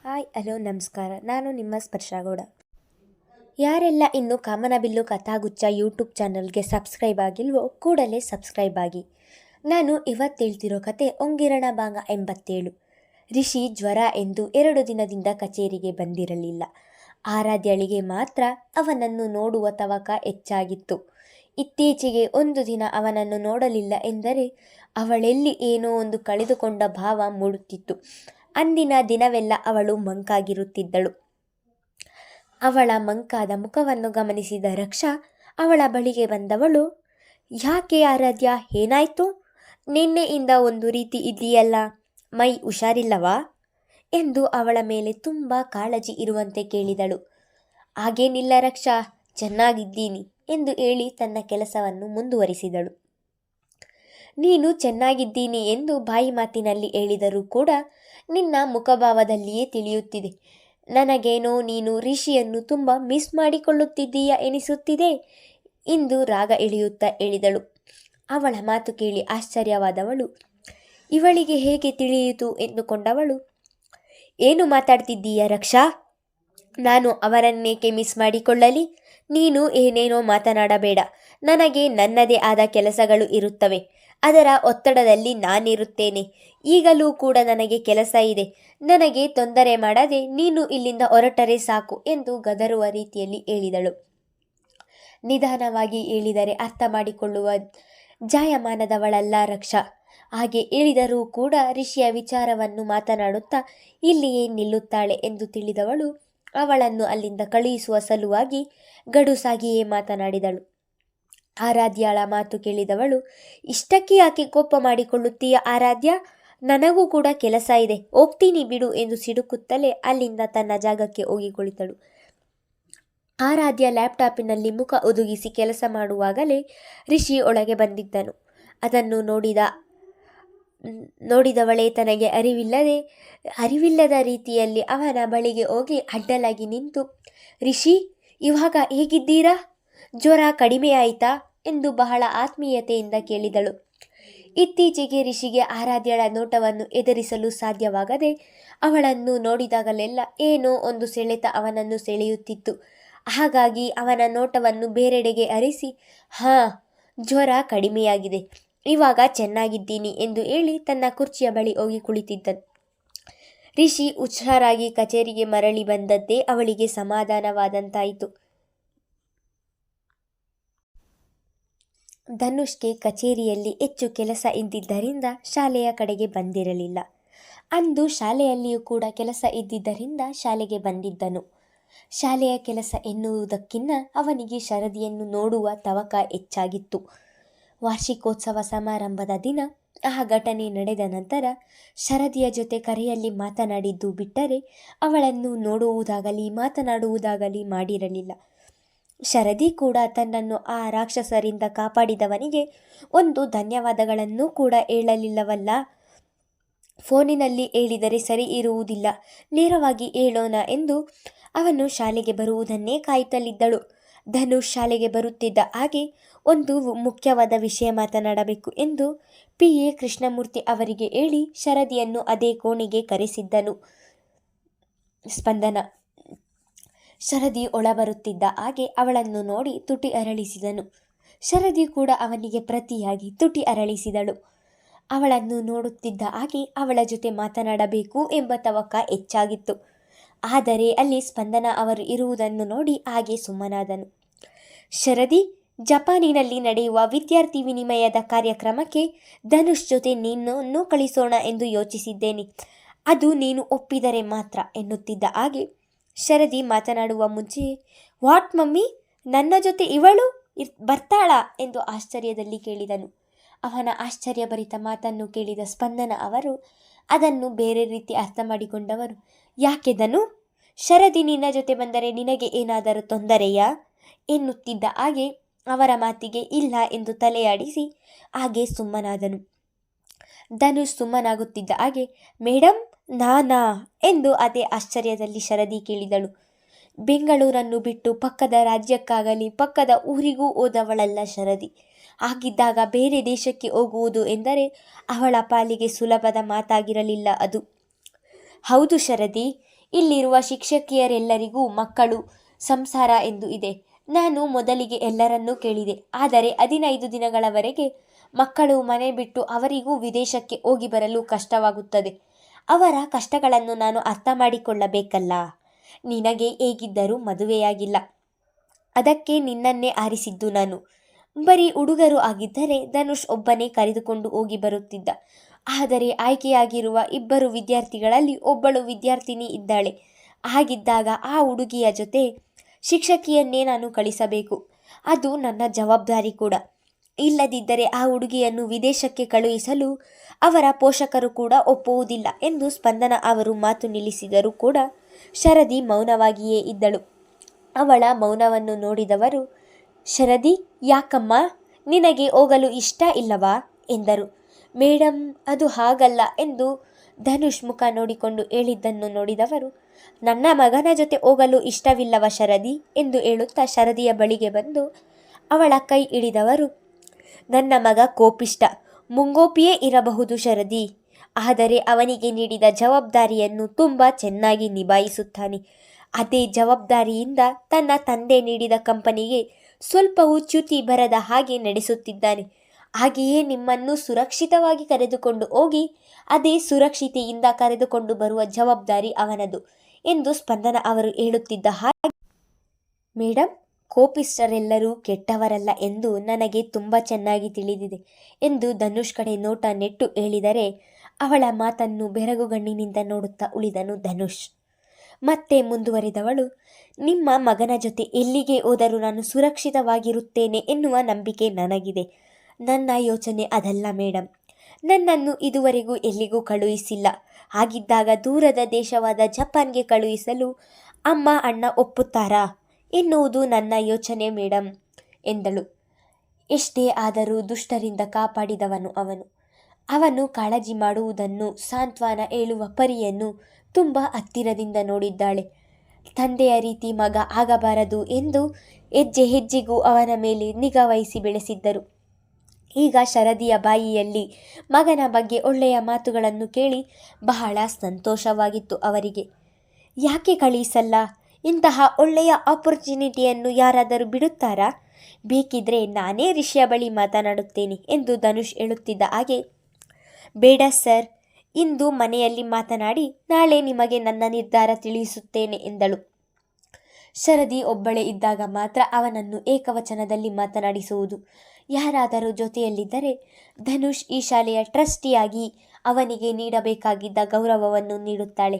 Hi hello ನಮಸ್ಕಾರ. ನಾನು ನಿಮ್ಮ ಸ್ಪರ್ಶಗೌಡ. ಯಾರೆಲ್ಲ ಇನ್ನೂ ಕಾಮನಬಿಲ್ಲು ಕಥಾಗುಚ್ಛ ಯೂಟ್ಯೂಬ್ ಚಾನಲ್ಗೆ ಸಬ್ಸ್ಕ್ರೈಬ್ ಆಗಿಲ್ವೋ ಕೂಡಲೇ ಸಬ್ಸ್ಕ್ರೈಬ್ ಆಗಿ. ನಾನು ಇವತ್ತು ಹೇಳ್ತಿರೋ ಕತೆ ಒಂಗಿರಣ ಭಾಗ 87. ರಿಷಿ ಜ್ವರ ಎಂದು 2 ದಿನದಿಂದ ಕಚೇರಿಗೆ ಬಂದಿರಲಿಲ್ಲ. ಆರಾಧ್ಯಳಿಗೆ ಮಾತ್ರ ಅವನನ್ನು ನೋಡುವ ತವಕ ಹೆಚ್ಚಾಗಿತ್ತು. ಇತ್ತೀಚೆಗೆ 1 ದಿನ ಅವನನ್ನು ನೋಡಲಿಲ್ಲ ಎಂದರೆ ಅವಳೆಲ್ಲಿ ಏನೋ ಒಂದು ಕಳೆದುಕೊಂಡ ಭಾವ ಮೂಡುತ್ತಿತ್ತು. ಅಂದಿನ ದಿನವೆಲ್ಲ ಅವಳು ಮಂಕಾಗಿರುತ್ತಿದ್ದಳು. ಅವಳ ಮಂಕಾದ ಮುಖವನ್ನು ಗಮನಿಸಿದ ರಕ್ಷಾ ಅವಳ ಬಳಿಗೆ ಬಂದವಳು, ಯಾಕೆ ಆರಾಧ್ಯ, ಏನಾಯ್ತು? ನಿನ್ನೆಯಿಂದ ಒಂದು ರೀತಿ ಇದೆಯಲ್ಲ, ಮೈ ಹುಷಾರಿಲ್ಲವಾ ಎಂದು ಅವಳ ಮೇಲೆ ತುಂಬ ಕಾಳಜಿ ಇರುವಂತೆ ಕೇಳಿದಳು. ಹಾಗೇನಿಲ್ಲ ರಕ್ಷಾ, ಚೆನ್ನಾಗಿದ್ದೀನಿ ಎಂದು ಹೇಳಿ ತನ್ನ ಕೆಲಸವನ್ನು ಮುಂದುವರಿಸಿದಳು. ನೀನು ಚೆನ್ನಾಗಿದ್ದೀನಿ ಎಂದು ಬಾಯಿ ಮಾತಿನಲ್ಲಿ ಹೇಳಿದರೂ ಕೂಡ ನಿನ್ನ ಮುಖಭಾವದಲ್ಲಿಯೇ ತಿಳಿಯುತ್ತಿದೆ. ನನಗೇನೋ ನೀನು ರಿಷಿಯನ್ನು ತುಂಬ ಮಿಸ್ ಮಾಡಿಕೊಳ್ಳುತ್ತಿದ್ದೀಯ ಎನಿಸುತ್ತಿದೆ ಎಂದು ರಾಗ ಇಳಿಯುತ್ತಾ ಹೇಳಿದಳು. ಅವಳ ಮಾತು ಕೇಳಿ ಆಶ್ಚರ್ಯವಾದವಳು ಇವಳಿಗೆ ಹೇಗೆ ತಿಳಿಯಿತು ಎಂದುಕೊಂಡವಳು. ಏನು ಮಾತಾಡ್ತಿದ್ದೀಯ ರಕ್ಷಾ? ನಾನು ಅವರನ್ನೇಕೆ ಮಿಸ್ ಮಾಡಿಕೊಳ್ಳಲಿ? ನೀನು ಏನೇನೋ ಮಾತನಾಡಬೇಡ. ನನಗೆ ನನ್ನದೇ ಆದ ಕೆಲಸಗಳು ಇರುತ್ತವೆ. ಅದರ ಒತ್ತಡದಲ್ಲಿ ನಾನಿರುತ್ತೇನೆ. ಈಗಲೂ ಕೂಡ ನನಗೆ ಕೆಲಸ ಇದೆ. ನನಗೆ ತೊಂದರೆ ಮಾಡದೆ ನೀನು ಇಲ್ಲಿಂದ ಹೊರಟರೆ ಸಾಕು ಎಂದು ಗದರುವ ರೀತಿಯಲ್ಲಿ ಹೇಳಿದಳು. ನಿಧಾನವಾಗಿ ಹೇಳಿದರೆ ಅರ್ಥ ಮಾಡಿಕೊಳ್ಳುವ ಜಾಯಮಾನದವಳಲ್ಲ ರಕ್ಷಾ. ಹಾಗೆ ಹೇಳಿದರೂ ಕೂಡ ರಿಷಿಯ ವಿಚಾರವನ್ನು ಮಾತನಾಡುತ್ತಾ ಇಲ್ಲಿಯೇ ನಿಲ್ಲುತ್ತಾಳೆ ಎಂದು ತಿಳಿದವಳು ಅವಳನ್ನು ಅಲ್ಲಿಂದ ಕಳುಹಿಸುವ ಸಲುವಾಗಿ ಗಡುಸಾಗಿಯೇ ಮಾತನಾಡಿದಳು. ಆರಾಧ್ಯಳ ಮಾತು ಕೇಳಿದವಳು, ಇಷ್ಟಕ್ಕೆ ಯಾಕೆ ಕೋಪ ಮಾಡಿಕೊಳ್ಳುತ್ತೀಯ ಆರಾಧ್ಯ? ನನಗೂ ಕೂಡ ಕೆಲಸ ಇದೆ, ಹೋಗ್ತೀನಿ ಬಿಡು ಎಂದು ಸಿಡುಕುತ್ತಲೇ ಅಲ್ಲಿಂದ ತನ್ನ ಜಾಗಕ್ಕೆ ಹೋಗಿ ಕುಳಿತಳು. ಆರಾಧ್ಯ ಲ್ಯಾಪ್ಟಾಪಿನಲ್ಲಿ ಮುಖ ಒದುಗಿಸಿ ಕೆಲಸ ಮಾಡುವಾಗಲೇ ರಿಷಿ ಒಳಗೆ ಬಂದಿದ್ದನು. ಅದನ್ನು ನೋಡಿದವಳೇ ತನಗೆ ಅರಿವಿಲ್ಲದ ರೀತಿಯಲ್ಲಿ ಅವನ ಬಳಿಗೆ ಹೋಗಿ ಅಡ್ಡಲಾಗಿ ನಿಂತು, ರಿಷಿ, ಇವಾಗ ಹೇಗಿದ್ದೀರಾ? ಜ್ವರ ಕಡಿಮೆ ಆಯಿತಾ ಎಂದು ಬಹಳ ಆತ್ಮೀಯತೆಯಿಂದ ಕೇಳಿದಳು. ಇತ್ತೀಚೆಗೆ ರಿಷಿಗೆ ಆರಾಧ್ಯಳ ನೋಟವನ್ನು ಎದುರಿಸಲು ಸಾಧ್ಯವಾಗದೆ ಅವಳನ್ನು ನೋಡಿದಾಗಲೆಲ್ಲ ಏನೋ ಒಂದು ಸೆಳೆತ ಅವನನ್ನು ಸೆಳೆಯುತ್ತಿತ್ತು. ಹಾಗಾಗಿ ಅವನ ನೋಟವನ್ನು ಬೇರೆಡೆಗೆ ಹರಿಸಿ, ಜ್ವರ ಕಡಿಮೆಯಾಗಿದೆ, ಇವಾಗ ಚೆನ್ನಾಗಿದ್ದೀನಿ ಎಂದು ಹೇಳಿ ತನ್ನ ಕುರ್ಚಿಯ ಬಳಿ ಹೋಗಿ ಕುಳಿತಿದ್ದನು. ರಿಷಿ ಹುಷಾರಾಗಿ ಕಚೇರಿಗೆ ಮರಳಿ ಬಂದದ್ದೇ ಅವಳಿಗೆ ಸಮಾಧಾನವಾದಂತಾಯಿತು. ಧನುಷ್ಗೆ ಕಚೇರಿಯಲ್ಲಿ ಹೆಚ್ಚು ಕೆಲಸ ಇದ್ದಿದ್ದರಿಂದ ಶಾಲೆಯ ಕಡೆಗೆ ಬಂದಿರಲಿಲ್ಲ. ಅಂದು ಶಾಲೆಯಲ್ಲಿಯೂ ಕೂಡ ಕೆಲಸ ಇದ್ದಿದ್ದರಿಂದ ಶಾಲೆಗೆ ಬಂದಿದ್ದನು. ಶಾಲೆಯ ಕೆಲಸ ಎನ್ನುವುದಕ್ಕಿಂತ ಅವನಿಗೆ ಶರದಿಯನ್ನು ನೋಡುವ ತವಕ ಹೆಚ್ಚಾಗಿತ್ತು. ವಾರ್ಷಿಕೋತ್ಸವ ಸಮಾರಂಭದ ದಿನ ಆ ಘಟನೆ ನಡೆದ ನಂತರ ಶರದಿಯ ಜೊತೆ ಕರೆಯಲ್ಲಿ ಮಾತನಾಡಿದ್ದು ಬಿಟ್ಟರೆ ಅವಳನ್ನು ನೋಡುವುದಾಗಲಿ ಮಾತನಾಡುವುದಾಗಲಿ ಮಾಡಿರಲಿಲ್ಲ. ಶರದಿ ಕೂಡ ತನ್ನನ್ನು ಆ ರಾಕ್ಷಸರಿಂದ ಕಾಪಾಡಿದವನಿಗೆ ಒಂದು ಧನ್ಯವಾದಗಳನ್ನು ಕೂಡ ಹೇಳಲಿಲ್ಲವಲ್ಲ. ಫೋನಿನಲ್ಲಿ ಹೇಳಿದರೆ ಸರಿ ಇರುವುದಿಲ್ಲ, ನೇರವಾಗಿ ಹೇಳೋಣ ಎಂದು ಅವನು ಶಾಲೆಗೆ ಬರುವುದನ್ನೇ ಕಾಯುತ್ತಲಿದ್ದಳು. ಧನುಷ್ ಶಾಲೆಗೆ ಬರುತ್ತಿದ್ದ ಹಾಗೆ ಒಂದು ಮುಖ್ಯವಾದ ವಿಷಯ ಮಾತನಾಡಬೇಕು ಎಂದು PA ಕೃಷ್ಣಮೂರ್ತಿ ಅವರಿಗೆ ಹೇಳಿ ಶರದಿಯನ್ನು ಅದೇ ಕೋಣೆಗೆ ಕರೆಸಿದ್ದನು. ಸ್ಪಂದನ. ಶರದಿ ಒಳಬರುತ್ತಿದ್ದ ಹಾಗೆ ಅವಳನ್ನು ನೋಡಿ ತುಟಿ ಅರಳಿಸಿದನು. ಶರದಿ ಕೂಡ ಅವನಿಗೆ ಪ್ರತಿಯಾಗಿ ತುಟಿ ಅರಳಿಸಿದಳು. ಅವಳನ್ನು ನೋಡುತ್ತಿದ್ದ ಹಾಗೆ ಅವಳ ಜೊತೆ ಮಾತನಾಡಬೇಕು ಎಂಬ ತವಕ ಹೆಚ್ಚಾಗಿತ್ತು. ಆದರೆ ಅಲ್ಲಿ ಸ್ಪಂದನ ಅವರು ಇರುವುದನ್ನು ನೋಡಿ ಹಾಗೆ ಸುಮ್ಮನಾದನು. ಶರದಿ, ಜಪಾನಿನಲ್ಲಿ ನಡೆಯುವ ವಿದ್ಯಾರ್ಥಿ ವಿನಿಮಯದ ಕಾರ್ಯಕ್ರಮಕ್ಕೆ ಧನುಷ್ ಜೊತೆ ನಿನ್ನನ್ನು ಕಳಿಸೋಣ ಎಂದು ಯೋಚಿಸಿದ್ದೇನೆ. ಅದು ನೀನು ಒಪ್ಪಿದರೆ ಮಾತ್ರ ಎನ್ನುತ್ತಿದ್ದ ಹಾಗೆ ಶರದಿ ಮಾತನಾಡುವ ಮುಂಚೆಯೇ, ವಾಟ್ ಮಮ್ಮಿ, ನನ್ನ ಜೊತೆ ಇವಳು ಬರ್ತಾಳಾ ಎಂದು ಆಶ್ಚರ್ಯದಲ್ಲಿ ಕೇಳಿದನು. ಅವನ ಆಶ್ಚರ್ಯಭರಿತ ಮಾತನ್ನು ಕೇಳಿದ ಸ್ಪಂದನ ಅವರು ಅದನ್ನು ಬೇರೆ ರೀತಿ ಅರ್ಥ ಮಾಡಿಕೊಂಡವರು. ಯಾಕೆ ಧನು, ಶರದಿ ನಿನ್ನ ಜೊತೆ ಬಂದರೆ ನಿನಗೆ ಏನಾದರೂ ತೊಂದರೆಯಾ ಎನ್ನುತ್ತಿದ್ದ ಹಾಗೆ ಅವರ ಮಾತಿಗೆ ಇಲ್ಲ ಎಂದು ತಲೆಯಾಡಿಸಿ ಹಾಗೆ ಸುಮ್ಮನಾದನು. ಧನುಷ್ ಸುಮ್ಮನಾಗುತ್ತಿದ್ದ ಹಾಗೆ, ಮೇಡಮ್, ನಾನಾ ಎಂದು ಅದೇ ಆಶ್ಚರ್ಯದಲ್ಲಿ ಶರದಿ ಕೇಳಿದಳು. ಬೆಂಗಳೂರನ್ನು ಬಿಟ್ಟು ಪಕ್ಕದ ರಾಜ್ಯಕ್ಕಾಗಲಿ ಪಕ್ಕದ ಊರಿಗೂ ಹೋದವಳಲ್ಲ ಶರದಿ. ಹಾಗಿದ್ದಾಗ ಬೇರೆ ದೇಶಕ್ಕೆ ಹೋಗುವುದು ಎಂದರೆ ಅವಳ ಪಾಲಿಗೆ ಸುಲಭದ ಮಾತಾಗಿರಲಿಲ್ಲ ಅದು. ಹೌದು ಶರದಿ, ಇಲ್ಲಿರುವ ಶಿಕ್ಷಕಿಯರೆಲ್ಲರಿಗೂ ಮಕ್ಕಳು, ಸಂಸಾರ ಎಂದು ಇದೆ. ನಾನು ಮೊದಲಿಗೆ ಎಲ್ಲರನ್ನೂ ಕೇಳಿದೆ. ಆದರೆ 15 ದಿನಗಳವರೆಗೆ ಮಕ್ಕಳು ಮನೆ ಬಿಟ್ಟು ಅವರಿಗೂ ವಿದೇಶಕ್ಕೆ ಹೋಗಿ ಬರಲು ಕಷ್ಟವಾಗುತ್ತದೆ. ಅವರ ಕಷ್ಟಗಳನ್ನು ನಾನು ಅರ್ಥ ಮಾಡಿಕೊಳ್ಳಬೇಕಲ್ಲ. ನಿನಗೆ ಹೇಗಿದ್ದರೂ ಮದುವೆಯಾಗಿಲ್ಲ. ಅದಕ್ಕೆ ನಿನ್ನನ್ನೇ ಆರಿಸಿದ್ದು ನಾನು. ಬರೀ ಹುಡುಗರು ಆಗಿದ್ದರೆ ಧನುಷ್ ಒಬ್ಬನೇ ಕರೆದುಕೊಂಡು ಹೋಗಿ ಬರುತ್ತಿದ್ದ. ಆದರೆ ಆಯ್ಕೆಯಾಗಿರುವ 2 ವಿದ್ಯಾರ್ಥಿಗಳಲ್ಲಿ ಒಬ್ಬಳು ವಿದ್ಯಾರ್ಥಿನಿ ಇದ್ದಾಳೆ. ಹಾಗಿದ್ದಾಗ ಆ ಹುಡುಗಿಯ ಜೊತೆ ಶಿಕ್ಷಕಿಯನ್ನೇ ನಾನು ಕಳಿಸಬೇಕು. ಅದು ನನ್ನ ಜವಾಬ್ದಾರಿ ಕೂಡ. ಇಲ್ಲದಿದ್ದರೆ ಆ ಹುಡುಗಿಯನ್ನು ವಿದೇಶಕ್ಕೆ ಕಳುಹಿಸಲು ಅವರ ಪೋಷಕರು ಕೂಡ ಒಪ್ಪುವುದಿಲ್ಲ ಎಂದು ಸ್ಪಂದನ ಅವರು ಮಾತು ನಿಲ್ಲಿಸಿದರೂ ಕೂಡ ಶರದಿ ಮೌನವಾಗಿಯೇ ಇದ್ದಳು. ಅವಳ ಮೌನವನ್ನು ನೋಡಿದವರು, ಶರದಿ, ಯಾಕಮ್ಮ, ನಿನಗೆ ಹೋಗಲು ಇಷ್ಟ ಇಲ್ಲವಾ ಎಂದರು. ಮೇಡಮ್, ಅದು ಹಾಗಲ್ಲ ಎಂದು ಧನುಷ್ ಮುಖ ನೋಡಿಕೊಂಡು ಹೇಳಿದ್ದನ್ನು ನೋಡಿದವರು, ನನ್ನ ಮಗನ ಜೊತೆ ಹೋಗಲು ಇಷ್ಟವಿಲ್ಲವ ಶರದಿ ಎಂದು ಹೇಳುತ್ತಾ ಶರದಿಯ ಬಳಿಗೆ ಬಂದು ಅವಳ ಕೈ ಹಿಡಿದವರು, ನನ್ನ ಮಗ ಕೋಪಿಷ್ಟ, ಮುಂಗೋಪಿಯೇ ಇರಬಹುದು ಶರದಿ. ಆದರೆ ಅವನಿಗೆ ನೀಡಿದ ಜವಾಬ್ದಾರಿಯನ್ನು ತುಂಬ ಚೆನ್ನಾಗಿ ನಿಭಾಯಿಸುತ್ತಾನೆ. ಅದೇ ಜವಾಬ್ದಾರಿಯಿಂದ ತನ್ನ ತಂದೆ ನೀಡಿದ ಕಂಪನಿಗೆ ಸ್ವಲ್ಪವೂ ಚ್ಯುತಿ ಬರದ ಹಾಗೆ ನಡೆಸುತ್ತಿದ್ದಾನೆ. ಹಾಗೆಯೇ ನಿಮ್ಮನ್ನು ಸುರಕ್ಷಿತವಾಗಿ ಕರೆದುಕೊಂಡು ಹೋಗಿ ಅದೇ ಸುರಕ್ಷತೆಯಿಂದ ಕರೆದುಕೊಂಡು ಬರುವ ಜವಾಬ್ದಾರಿ ಅವನದು ಎಂದು ಸ್ಪಂದನ ಅವರು ಹೇಳುತ್ತಿದ್ದ ಹಾಗೆ, ಮೇಡಮ್, ಕೋಪಿಸ್ಟರೆಲ್ಲರೂ ಕೆಟ್ಟವರಲ್ಲ ಎಂದು ನನಗೆ ತುಂಬ ಚೆನ್ನಾಗಿ ತಿಳಿದಿದೆ ಎಂದು ಧನುಷ್ ಕಡೆ ನೋಟ ನೆಟ್ಟು ಹೇಳಿದರೆ ಅವಳ ಮಾತನ್ನು ಬೆರಗುಗಣ್ಣಿನಿಂದ ನೋಡುತ್ತಾ ಉಳಿದನು ಧನುಷ್. ಮತ್ತೆ ಮುಂದುವರಿದವಳು, ನಿಮ್ಮ ಮಗನ ಜೊತೆ ಎಲ್ಲಿಗೆ ಹೋದರೂ ನಾನು ಸುರಕ್ಷಿತವಾಗಿರುತ್ತೇನೆ ಎನ್ನುವ ನಂಬಿಕೆ ನನಗಿದೆ. ನನ್ನ ಯೋಚನೆ ಅದಲ್ಲ ಮೇಡಮ್. ನನ್ನನ್ನು ಇದುವರೆಗೂ ಎಲ್ಲಿಗೂ ಕಳುಹಿಸಿಲ್ಲ. ಹಾಗಿದ್ದಾಗ ದೂರದ ದೇಶವಾದ ಜಪಾನ್ಗೆ ಕಳುಹಿಸಲು ಅಮ್ಮ ಅಣ್ಣ ಒಪ್ಪುತ್ತಾರಾ ಎನ್ನುವುದು ನನ್ನ ಯೋಚನೆ ಮೇಡಮ್ ಎಂದಳು. ಎಷ್ಟೇ ಆದರೂ ದುಷ್ಟರಿಂದ ಕಾಪಾಡಿದವನು ಅವನು ಕಾಳಜಿ ಮಾಡುವುದನ್ನು, ಸಾಂತ್ವನ ಹೇಳುವ ಪರಿಯನ್ನು ತುಂಬ ಹತ್ತಿರದಿಂದ ನೋಡಿದ್ದಾಳೆ. ತಂದೆಯ ರೀತಿ ಮಗ ಆಗಬಾರದು ಎಂದು ಹೆಜ್ಜೆ ಹೆಜ್ಜೆಗೂ ಅವನ ಮೇಲೆ ನಿಗಾ ವಹಿಸಿ ಬೆಳೆಸಿದ್ದರು. ಈಗ ಶರದಿಯ ಬಾಯಿಯಲ್ಲಿ ಮಗನ ಬಗ್ಗೆ ಒಳ್ಳೆಯ ಮಾತುಗಳನ್ನು ಕೇಳಿ ಬಹಳ ಸಂತೋಷವಾಗಿತ್ತು ಅವರಿಗೆ. ಯಾಕೆ ಕಳುಹಿಸಲ್ಲ? ಇಂತಹ ಒಳ್ಳೆಯ ಆಪರ್ಚುನಿಟಿಯನ್ನು ಯಾರಾದರೂ ಬಿಡುತ್ತಾರಾ? ಬೇಕಿದ್ರೆ ನಾನೇ ರಿಷಿಯ ಬಳಿ ಮಾತನಾಡುತ್ತೇನೆ ಎಂದು ಧನುಷ್ ಹೇಳುತ್ತಿದ್ದ ಹಾಗೆ, ಬೇಡ ಸರ್, ಇಂದು ಮನೆಯಲ್ಲಿ ಮಾತನಾಡಿ ನಾಳೆ ನಿಮಗೆ ನನ್ನ ನಿರ್ಧಾರ ತಿಳಿಸುತ್ತೇನೆ ಎಂದಳು. ಶರದಿ ಒಬ್ಬಳೇ ಇದ್ದಾಗ ಮಾತ್ರ ಅವನನ್ನು ಏಕವಚನದಲ್ಲಿ ಮಾತನಾಡಿಸುವುದು. ಯಾರಾದರೂ ಜೊತೆಯಲ್ಲಿದ್ದರೆ ಧನುಷ್ ಈ ಶಾಲೆಯ ಟ್ರಸ್ಟಿಯಾಗಿ ಅವನಿಗೆ ನೀಡಬೇಕಾಗಿದ್ದ ಗೌರವವನ್ನು ನೀಡುತ್ತಾಳೆ.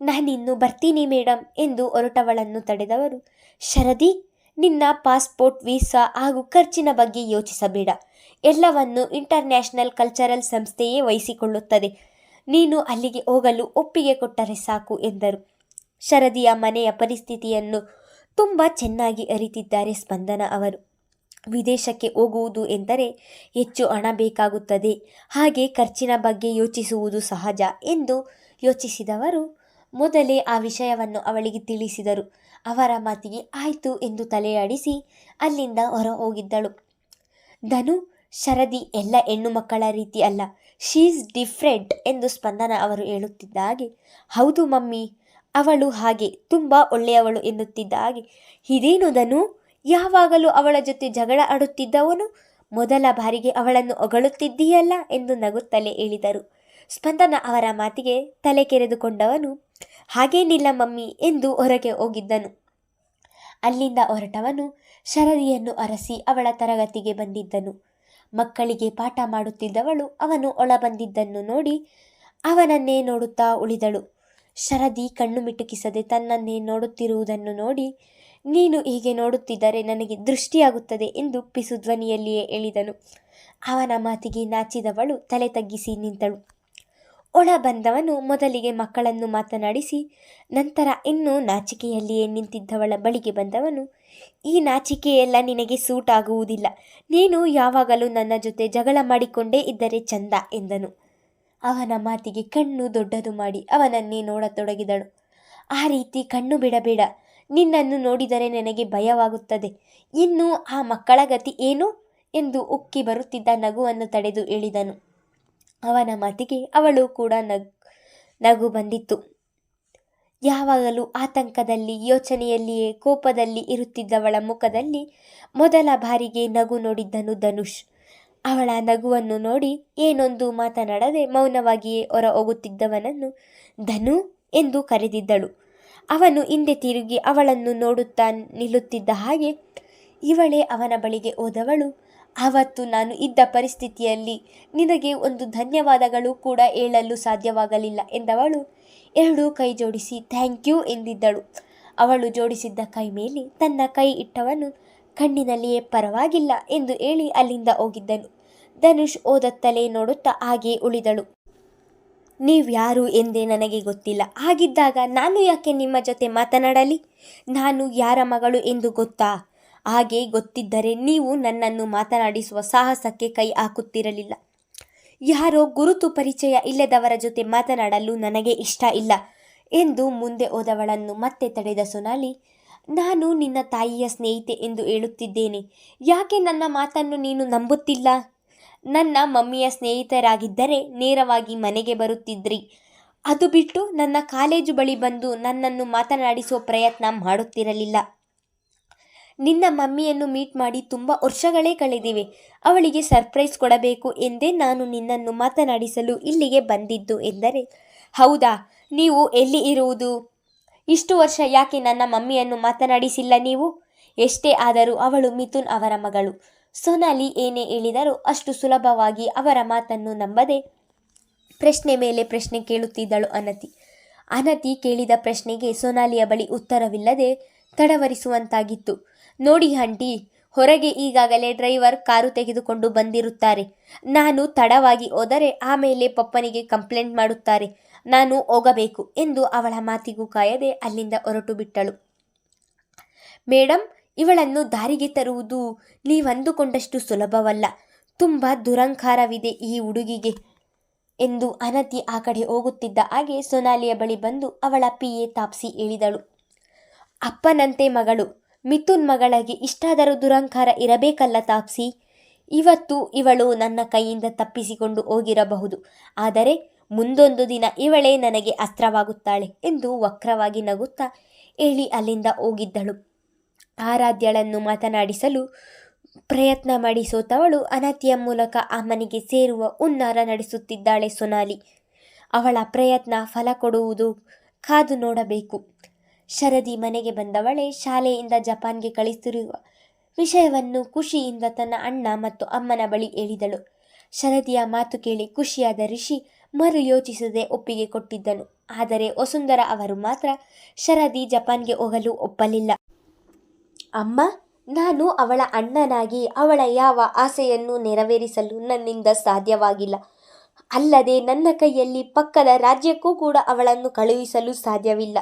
ನಾನಿನ್ನು ಬರ್ತೀನಿ ಮೇಡಮ್ ಎಂದು ಹೊರಟವಳನ್ನು ತಡೆದವರು, ಶರದಿ, ನಿನ್ನ ಪಾಸ್ಪೋರ್ಟ್, ವೀಸಾ ಹಾಗೂ ಖರ್ಚಿನ ಬಗ್ಗೆ ಯೋಚಿಸಬೇಡ. ಎಲ್ಲವನ್ನು ಇಂಟರ್ನ್ಯಾಷನಲ್ ಕಲ್ಚರಲ್ ಸಂಸ್ಥೆಯೇ ವಹಿಸಿಕೊಳ್ಳುತ್ತದೆ. ನೀನು ಅಲ್ಲಿಗೆ ಹೋಗಲು ಒಪ್ಪಿಗೆ ಕೊಟ್ಟರೆ ಸಾಕು ಎಂದರು. ಶರದಿಯ ಮನೆಯ ಪರಿಸ್ಥಿತಿಯನ್ನು ತುಂಬ ಚೆನ್ನಾಗಿ ಅರಿತಿದ್ದಾರೆ ಸ್ಪಂದನ ಅವರು. ವಿದೇಶಕ್ಕೆ ಹೋಗುವುದು ಎಂದರೆ ಹೆಚ್ಚು ಹಣ ಬೇಕಾಗುತ್ತದೆ, ಹಾಗೆ ಖರ್ಚಿನ ಬಗ್ಗೆ ಯೋಚಿಸುವುದು ಸಹಜ ಎಂದು ಯೋಚಿಸಿದವರು ಮೊದಲೇ ಆ ವಿಷಯವನ್ನು ಅವಳಿಗೆ ತಿಳಿಸಿದರು. ಅವರ ಮಾತಿಗೆ ಆಯಿತು ಎಂದು ತಲೆಯಾಡಿಸಿ ಅಲ್ಲಿಂದ ಹೊರ ಹೋಗಿದ್ದಳು. ಧನು, ಶರದಿ ಎಲ್ಲ ಹೆಣ್ಣು ಮಕ್ಕಳ ರೀತಿ ಅಲ್ಲ, ಶೀಸ್ ಡಿಫ್ರೆಂಟ್ ಎಂದು ಸ್ಪಂದನ ಅವರು ಹೇಳುತ್ತಿದ್ದ ಹಾಗೆ, ಹೌದು ಮಮ್ಮಿ, ಅವಳು ಹಾಗೆ ತುಂಬ ಒಳ್ಳೆಯವಳು ಎನ್ನುತ್ತಿದ್ದ ಹಾಗೆ, ಇದೇನು ಧನು, ಯಾವಾಗಲೂ ಅವಳ ಜೊತೆ ಜಗಳ ಆಡುತ್ತಿದ್ದವನು ಮೊದಲ ಬಾರಿಗೆ ಅವಳನ್ನು ಹೊಗಳುತ್ತಿದ್ದೀಯಲ್ಲ ಎಂದು ನಗುತ್ತಲೇ ಹೇಳಿದರು. ಸ್ಪಂದನ ಅವರ ಮಾತಿಗೆ ತಲೆ ಕೆರೆದುಕೊಂಡವನು, ಹಾಗೇನಿಲ್ಲ ಮಮ್ಮಿ ಎಂದು ಹೊರಗೆ ಹೋಗಿದ್ದನು. ಅಲ್ಲಿಂದ ಹೊರಟವನು ಶರದಿಯನ್ನು ಅರಸಿ ಅವಳ ತರಗತಿಗೆ ಬಂದಿದ್ದನು. ಮಕ್ಕಳಿಗೆ ಪಾಠ ಮಾಡುತ್ತಿದ್ದವಳು ಅವನು ಒಳ ಬಂದಿದ್ದನ್ನು ನೋಡಿ ಅವನನ್ನೇ ನೋಡುತ್ತಾ ಉಳಿದಳು. ಶರದಿ ಕಣ್ಣು ಮಿಟುಕಿಸದೆ ತನ್ನನ್ನೇ ನೋಡುತ್ತಿರುವುದನ್ನು ನೋಡಿ, ನೀನು ಹೀಗೆ ನೋಡುತ್ತಿದ್ದರೆ ನನಗೆ ದೃಷ್ಟಿಯಾಗುತ್ತದೆ ಎಂದು ಪಿಸು ಧ್ವನಿಯಲ್ಲಿಯೇ ಹೇಳಿದನು. ಅವನ ಮಾತಿಗೆ ನಾಚಿದವಳು ತಲೆ ತಗ್ಗಿಸಿ ನಿಂತಳು. ಒಳ ಬಂದವನು ಮೊದಲಿಗೆ ಮಕ್ಕಳನ್ನು ಮಾತನಾಡಿಸಿ ನಂತರ ಇನ್ನೂ ನಾಚಿಕೆಯಲ್ಲಿಯೇ ನಿಂತಿದ್ದವಳ ಬಳಿಗೆ ಬಂದವನು, ಈ ನಾಚಿಕೆಯೆಲ್ಲ ನಿನಗೆ ಸೂಟ್ ಆಗುವುದಿಲ್ಲ. ನೀನು ಯಾವಾಗಲೂ ನನ್ನ ಜೊತೆ ಜಗಳ ಮಾಡಿಕೊಂಡೇ ಇದ್ದರೆ ಚಂದ ಎಂದನು. ಅವನ ಮಾತಿಗೆ ಕಣ್ಣು ದೊಡ್ಡದು ಮಾಡಿ ಅವನನ್ನೇ ನೋಡತೊಡಗಿದಳು. ಆ ರೀತಿ ಕಣ್ಣು ಬಿಡಬೇಡ, ನಿನ್ನನ್ನು ನೋಡಿದರೆ ನನಗೆ ಭಯವಾಗುತ್ತದೆ. ಇನ್ನು ಆ ಮಕ್ಕಳ ಗತಿ ಏನು ಎಂದು ಉಕ್ಕಿ ಬರುತ್ತಿದ್ದ ನಗುವನ್ನು ತಡೆದು ಹೇಳಿದನು. ಅವನ ಮಾತಿಗೆ ಅವಳು ಕೂಡ ನಗು ಬಂದಿತ್ತು. ಯಾವಾಗಲೂ ಆತಂಕದಲ್ಲಿ ಯೋಚನೆಯಲ್ಲಿಯೇ ಕೋಪದಲ್ಲಿ ಇರುತ್ತಿದ್ದವಳ ಮುಖದಲ್ಲಿ ಮೊದಲ ಬಾರಿಗೆ ನಗು ನೋಡಿದ್ದನು ಧನುಷ್. ಅವಳ ನಗುವನ್ನು ನೋಡಿ ಏನೊಂದು ಮಾತನಾಡದೆ ಮೌನವಾಗಿಯೇ ಹೊರ ಹೋಗುತ್ತಿದ್ದವನನ್ನು ಧನು ಎಂದು ಕರೆದಿದ್ದಳು. ಅವನು ಹಿಂದೆ ತಿರುಗಿ ಅವಳನ್ನು ನೋಡುತ್ತಾ ನಿಲ್ಲುತ್ತಿದ್ದ ಹಾಗೆ ಇವಳೇ ಅವನ ಬಳಿಗೆ ಹೋದವಳು. ಆವತ್ತು ನಾನು ಇದ್ದ ಪರಿಸ್ಥಿತಿಯಲ್ಲಿ ನಿನಗೆ ಒಂದು ಧನ್ಯವಾದಗಳು ಕೂಡ ಹೇಳಲು ಸಾಧ್ಯವಾಗಲಿಲ್ಲ ಎಂದವಳು ಎರಡೂ ಕೈ ಜೋಡಿಸಿ ಥ್ಯಾಂಕ್ ಯು ಎಂದಿದ್ದಳು. ಅವಳು ಜೋಡಿಸಿದ್ದ ಕೈ ಮೇಲೆ ತನ್ನ ಕೈ ಇಟ್ಟವನು ಕಣ್ಣಿನಲ್ಲಿಯೇ ಪರವಾಗಿಲ್ಲ ಎಂದು ಹೇಳಿ ಅಲ್ಲಿಂದ ಹೋಗಿದ್ದನು. ಧನುಷ್ ಓದತ್ತಲೇ ನೋಡುತ್ತಾ ಹಾಗೇ ಉಳಿದಳು. ನೀವ್ಯಾರು ಎಂದೇ ನನಗೆ ಗೊತ್ತಿಲ್ಲ. ಹಾಗಿದ್ದಾಗ ನಾನು ಯಾಕೆ ನಿಮ್ಮ ಜೊತೆ ಮಾತನಾಡಲಿ? ನಾನು ಯಾರ ಮಗಳು ಎಂದು ಗೊತ್ತಾ? ಹಾಗೆ ಗೊತ್ತಿದ್ದರೆ ನೀವು ನನ್ನನ್ನು ಮಾತನಾಡಿಸುವ ಸಾಹಸಕ್ಕೆ ಕೈ ಹಾಕುತ್ತಿರಲಿಲ್ಲ. ಯಾರೋ ಗುರುತು ಪರಿಚಯ ಇಲ್ಲದವರ ಜೊತೆ ಮಾತನಾಡಲು ನನಗೆ ಇಷ್ಟ ಇಲ್ಲ ಎಂದು ಮುಂದೆ ಹೋದವಳನ್ನು ಮತ್ತೆ ತಡೆದ ಸೊನಾಲಿ, ನಾನು ನಿನ್ನ ತಾಯಿಯ ಸ್ನೇಹಿತೆ ಎಂದು ಹೇಳುತ್ತಿದ್ದೇನೆ. ಯಾಕೆ ನನ್ನ ಮಾತನ್ನು ನೀನು ನಂಬುತ್ತಿಲ್ಲ? ನನ್ನ ಮಮ್ಮಿಯ ಸ್ನೇಹಿತರಾಗಿದ್ದರೆ ನೇರವಾಗಿ ಮನೆಗೆ ಬರುತ್ತಿದ್ರಿ. ಅದು ಬಿಟ್ಟು ನನ್ನ ಕಾಲೇಜು ಬಳಿ ಬಂದು ನನ್ನನ್ನು ಮಾತನಾಡಿಸುವ ಪ್ರಯತ್ನ ಮಾಡುತ್ತಿರಲಿಲ್ಲ. ನಿನ್ನ ಮಮ್ಮಿಯನ್ನು ಮೀಟ್ ಮಾಡಿ ತುಂಬ ವರ್ಷಗಳೇ ಕಳೆದಿವೆ. ಅವಳಿಗೆ ಸರ್ಪ್ರೈಸ್ ಕೊಡಬೇಕು ಎಂದೇ ನಾನು ನಿನ್ನನ್ನು ಮಾತನಾಡಿಸಲು ಇಲ್ಲಿಗೆ ಬಂದಿದ್ದು ಎಂದರೆ, ಹೌದಾ? ನೀವು ಎಲ್ಲಿ ಇರುವುದು? ಇಷ್ಟು ವರ್ಷ ಯಾಕೆ ನನ್ನ ಮಮ್ಮಿಯನ್ನು ಮಾತನಾಡಿಸಿಲ್ಲ ನೀವು? ಎಷ್ಟೇ ಆದರೂ ಅವಳು ಮಿಥುನ್ ಅವರ ಮಗಳು. ಸೊನಾಲಿ ಏನೇ ಹೇಳಿದರೂ ಅಷ್ಟು ಸುಲಭವಾಗಿ ಅವರ ಮಾತನ್ನು ನಂಬದೆ ಪ್ರಶ್ನೆ ಮೇಲೆ ಪ್ರಶ್ನೆ ಕೇಳುತ್ತಿದ್ದಳು ಅನತಿ. ಅನತಿ ಕೇಳಿದ ಪ್ರಶ್ನೆಗೆ ಸೊನಾಲಿಯ ಬಳಿ ಉತ್ತರವಿಲ್ಲದೆ ತಡವರಿಸುವಂತಾಗಿತ್ತು. ನೋಡಿ ಆಂಟಿ, ಹೊರಗೆ ಈಗಾಗಲೇ ಡ್ರೈವರ್ ಕಾರು ತೆಗೆದುಕೊಂಡು ಬಂದಿರುತ್ತಾರೆ. ನಾನು ತಡವಾಗಿ ಹೋದರೆ ಆಮೇಲೆ ಪಪ್ಪನಿಗೆ ಕಂಪ್ಲೇಂಟ್ ಮಾಡುತ್ತಾರೆ. ನಾನು ಹೋಗಬೇಕು ಎಂದು ಅವಳ ಮಾತಿಗೂ ಕಾಯದೆ ಅಲ್ಲಿಂದ ಹೊರಟು ಬಿಟ್ಟಳು. ಮೇಡಮ್, ಇವಳನ್ನು ದಾರಿಗೆ ತರುವುದು ನೀವಂದುಕೊಂಡಷ್ಟು ಸುಲಭವಲ್ಲ. ತುಂಬ ದುರಂಕಾರವಿದೆ ಈ ಹುಡುಗಿಗೆ ಎಂದು ಅನತಿ ಆ ಕಡೆ ಹೋಗುತ್ತಿದ್ದ ಹಾಗೆ ಸೊನಾಲಿಯ ಬಳಿ ಬಂದು ಅವಳ ಪಿಎ ತಾಪ್ಸಿ ಹೇಳಿದಳು. ಅಪ್ಪನಂತೆ ಮಗಳು ಮಿಥುನ್ ಮಗಳಿಗೆ ಇಷ್ಟಾದರೂ ದುರಂಕಾರ ಇರಬೇಕಲ್ಲ ತಾಪ್ಸಿ. ಇವತ್ತು ಇವಳು ನನ್ನ ಕೈಯಿಂದ ತಪ್ಪಿಸಿಕೊಂಡು ಹೋಗಿರಬಹುದು, ಆದರೆ ಮುಂದೊಂದು ದಿನ ಇವಳೇ ನನಗೆ ಅಸ್ತ್ರವಾಗುತ್ತಾಳೆ ಎಂದು ವಕ್ರವಾಗಿ ನಗುತ್ತಾ ಹೇಳಿ ಅಲ್ಲಿಂದ ಹೋಗಿದ್ದಳು. ಆರಾಧ್ಯಳನ್ನು ಮಾತನಾಡಿಸಲು ಪ್ರಯತ್ನ ಮಾಡಿ ಸೋತವಳು ಅನತಿಯ ಮೂಲಕ ಆ ಮನೆಗೆ ಸೇರುವ ಹುನ್ನಾರ ನಡೆಸುತ್ತಿದ್ದಾಳೆ ಸೊನಾಲಿ. ಅವಳ ಪ್ರಯತ್ನ ಫಲ ಕೊಡುವುದು ಕಾದು ನೋಡಬೇಕು. ಶರದಿ ಮನೆಗೆ ಬಂದವಳೆ ಶಾಲೆಯಿಂದ ಜಪಾನ್ಗೆ ಕಳಿಸಿರುವ ವಿಷಯವನ್ನು ಖುಷಿಯಿಂದ ತನ್ನ ಅಣ್ಣ ಮತ್ತು ಅಮ್ಮನ ಬಳಿ ಹೇಳಿದಳು. ಶರದಿಯ ಮಾತು ಕೇಳಿ ಖುಷಿಯಾದ ರಿಷಿ ಮರು ಯೋಚಿಸದೆ ಒಪ್ಪಿಗೆ ಕೊಟ್ಟಿದ್ದನು. ಆದರೆ ವಸುಂಧರ ಅವರು ಮಾತ್ರ ಶರದಿ ಜಪಾನ್ಗೆ ಹೋಗಲು ಒಪ್ಪಲಿಲ್ಲ. ಅಮ್ಮ, ನಾನು ಅವಳ ಅಣ್ಣನಾಗಿ ಅವಳ ಯಾವ ಆಸೆಯನ್ನು ನೆರವೇರಿಸಲು ನನ್ನಿಂದ ಸಾಧ್ಯವಾಗಿಲ್ಲ. ಅಲ್ಲದೆ ನನ್ನ ಕೈಯಲ್ಲಿ ಪಕ್ಕದ ರಾಜ್ಯಕ್ಕೂ ಕೂಡ ಅವಳನ್ನು ಕಳುಹಿಸಲು ಸಾಧ್ಯವಿಲ್ಲ.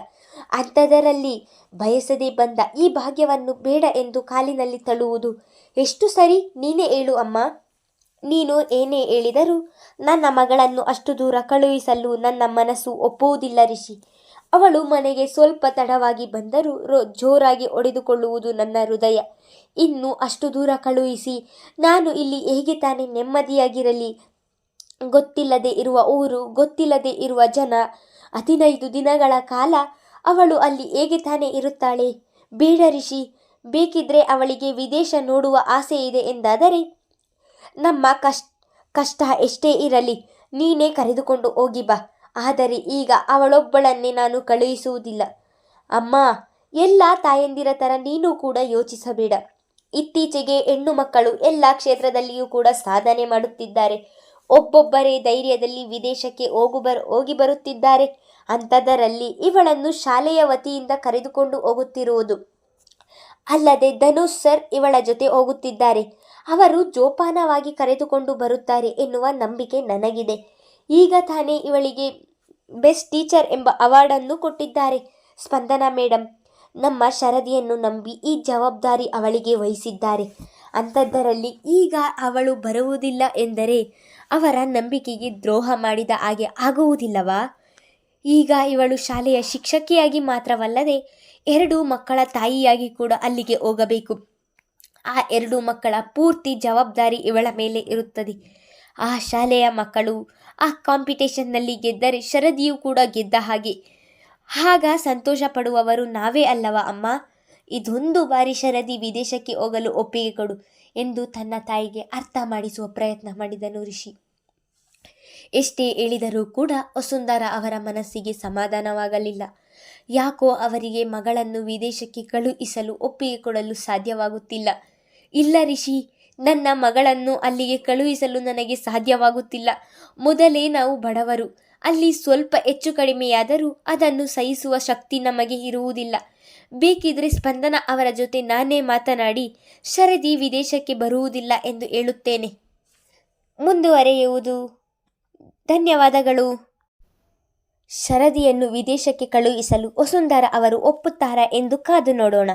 ಅಂಥದರಲ್ಲಿ ಬಯಸದೆ ಬಂದ ಈ ಭಾಗ್ಯವನ್ನು ಬೇಡ ಎಂದು ಕಾಲಿನಲ್ಲಿ ತಳ್ಳುವುದು ಎಷ್ಟು ಸರಿ? ನೀನೇ ಹೇಳು ಅಮ್ಮ. ನೀನು ಏನೇ ಹೇಳಿದರೂ ನನ್ನ ಮಗಳನ್ನು ಅಷ್ಟು ದೂರ ಕಳುಹಿಸಲು ನನ್ನ ಮನಸ್ಸು ಒಪ್ಪುವುದಿಲ್ಲ ರಿಷಿ. ಅವಳು ಮನೆಗೆ ಸ್ವಲ್ಪ ತಡವಾಗಿ ಬಂದರೂ ಜೋರಾಗಿ ಹೊಡೆದುಕೊಳ್ಳುವುದು ನನ್ನ ಹೃದಯ. ಇನ್ನು ಅಷ್ಟು ದೂರ ಕಳುಹಿಸಿ ನಾನು ಇಲ್ಲಿ ಹೇಗೆ ತಾನೇ ನೆಮ್ಮದಿಯಾಗಿರಲಿ? ಗೊತ್ತಿಲ್ಲದೆ ಇರುವ ಊರು, ಗೊತ್ತಿಲ್ಲದೆ ಇರುವ ಜನ, 15 ದಿನಗಳ ಕಾಲ ಅವಳು ಅಲ್ಲಿ ಹೇಗೆ ತಾನೇ ಇರುತ್ತಾಳೆ? ಬೇಡ ರಿಷಿ. ಬೇಕಿದ್ರೆ ಅವಳಿಗೆ ವಿದೇಶ ನೋಡುವ ಆಸೆ ಇದೆ ಎಂದಾದರೆ ನಮ್ಮ ಕಷ್ಟ ಎಷ್ಟೇ ಇರಲಿ ನೀನೇ ಕರೆದುಕೊಂಡು ಹೋಗಿ ಬಾ. ಆದರೆ ಈಗ ಅವಳೊಬ್ಬಳನ್ನೇ ನಾನು ಕಳುಹಿಸುವುದಿಲ್ಲ. ಅಮ್ಮ, ಎಲ್ಲ ತಾಯಂದಿರ ಥರ ನೀನು ಕೂಡ ಯೋಚಿಸಬೇಡ. ಇತ್ತೀಚೆಗೆ ಹೆಣ್ಣು ಮಕ್ಕಳು ಎಲ್ಲ ಕ್ಷೇತ್ರದಲ್ಲಿಯೂ ಕೂಡ ಸಾಧನೆ ಮಾಡುತ್ತಿದ್ದಾರೆ. ಒಬ್ಬೊಬ್ಬರೇ ಧೈರ್ಯದಲ್ಲಿ ವಿದೇಶಕ್ಕೆ ಹೋಗಿ ಬರುತ್ತಿದ್ದಾರೆ. ಅಂಥದರಲ್ಲಿ ಇವಳನ್ನು ಶಾಲೆಯ ವತಿಯಿಂದ ಕರೆದುಕೊಂಡು ಹೋಗುತ್ತಿರುವುದು. ಅಲ್ಲದೆ ಧನುಷ್ ಸರ್ ಇವಳ ಜೊತೆ ಹೋಗುತ್ತಿದ್ದಾರೆ. ಅವರು ಜೋಪಾನವಾಗಿ ಕರೆದುಕೊಂಡು ಬರುತ್ತಾರೆ ಎನ್ನುವ ನಂಬಿಕೆ ನನಗಿದೆ. ಈಗ ತಾನೇ ಇವಳಿಗೆ ಬೆಸ್ಟ್ ಟೀಚರ್ ಎಂಬ ಅವಾರ್ಡನ್ನು ಕೊಟ್ಟಿದ್ದಾರೆ ಸ್ಪಂದನಾ ಮೇಡಮ್. ನಮ್ಮ ಶರದಿಯನ್ನು ನಂಬಿ ಈ ಜವಾಬ್ದಾರಿ ಅವಳಿಗೆ ವಹಿಸಿದ್ದಾರೆ. ಅಂಥದ್ದರಲ್ಲಿ ಈಗ ಅವಳು ಬರುವುದಿಲ್ಲ ಎಂದರೆ ಅವರ ನಂಬಿಕೆಗೆ ದ್ರೋಹ ಮಾಡಿದ ಹಾಗೆ ಆಗುವುದಿಲ್ಲವಾ? ಈಗ ಇವಳು ಶಾಲೆಯ ಶಿಕ್ಷಕಿಯಾಗಿ ಮಾತ್ರವಲ್ಲದೆ 2 ಮಕ್ಕಳ ತಾಯಿಯಾಗಿ ಕೂಡ ಅಲ್ಲಿಗೆ ಹೋಗಬೇಕು. ಆ 2 ಮಕ್ಕಳ ಪೂರ್ತಿ ಜವಾಬ್ದಾರಿ ಇವಳ ಮೇಲೆ ಇರುತ್ತದೆ. ಆ ಶಾಲೆಯ ಮಕ್ಕಳು ಆ ಕಾಂಪಿಟೇಷನ್ನಲ್ಲಿ ಗೆದ್ದರೆ ಶರದಿಯೂ ಕೂಡ ಗೆದ್ದ ಹಾಗೆ. ಆಗ ಸಂತೋಷ ಪಡುವವರು ನಾವೇ ಅಲ್ಲವ ಅಮ್ಮ. ಇದೊಂದು ಬಾರಿ ಶರದಿ ವಿದೇಶಕ್ಕೆ ಹೋಗಲು ಒಪ್ಪಿಗೆ ಕೊಡು ಎಂದು ತನ್ನ ತಾಯಿಗೆ ಅರ್ಥ ಮಾಡಿಸುವ ಪ್ರಯತ್ನ ಮಾಡಿದನು ರಿಷಿ. ಎಷ್ಟೇ ಹೇಳಿದರೂ ಕೂಡ ವಸುಂಧರಾ ಅವರ ಮನಸ್ಸಿಗೆ ಸಮಾಧಾನವಾಗಲಿಲ್ಲ. ಯಾಕೋ ಅವರಿಗೆ ಮಗಳನ್ನು ವಿದೇಶಕ್ಕೆ ಕಳುಹಿಸಲು ಒಪ್ಪಿಗೆ ಕೊಡಲು ಸಾಧ್ಯವಾಗುತ್ತಿಲ್ಲ. ಇಲ್ಲ ರಿಷಿ, ನನ್ನ ಮಗಳನ್ನು ಅಲ್ಲಿಗೆ ಕಳುಹಿಸಲು ನನಗೆ ಸಾಧ್ಯವಾಗುತ್ತಿಲ್ಲ. ಮೊದಲೇ ನಾವು ಬಡವರು, ಅಲ್ಲಿ ಸ್ವಲ್ಪ ಹೆಚ್ಚು ಕಡಿಮೆಯಾದರೂ ಅದನ್ನು ಸಹಿಸುವ ಶಕ್ತಿ ನಮಗೆ ಇರುವುದಿಲ್ಲ. ಬೇಕಿದ್ರೆ ಸ್ಪಂದನ ಅವರ ಜೊತೆ ನಾನೇ ಮಾತನಾಡಿ ಶರದಿ ವಿದೇಶಕ್ಕೆ ಬರುವುದಿಲ್ಲ ಎಂದು ಹೇಳುತ್ತೇನೆ. ಮುಂದುವರೆಯುವುದು. ಧನ್ಯವಾದಗಳು. ಶರದಿಯನ್ನು ವಿದೇಶಕ್ಕೆ ಕಳುಹಿಸಲು ವಸುಂಧರಾ ಅವರು ಒಪ್ಪುತ್ತಾರಾ ಎಂದು ಕಾದು ನೋಡೋಣ.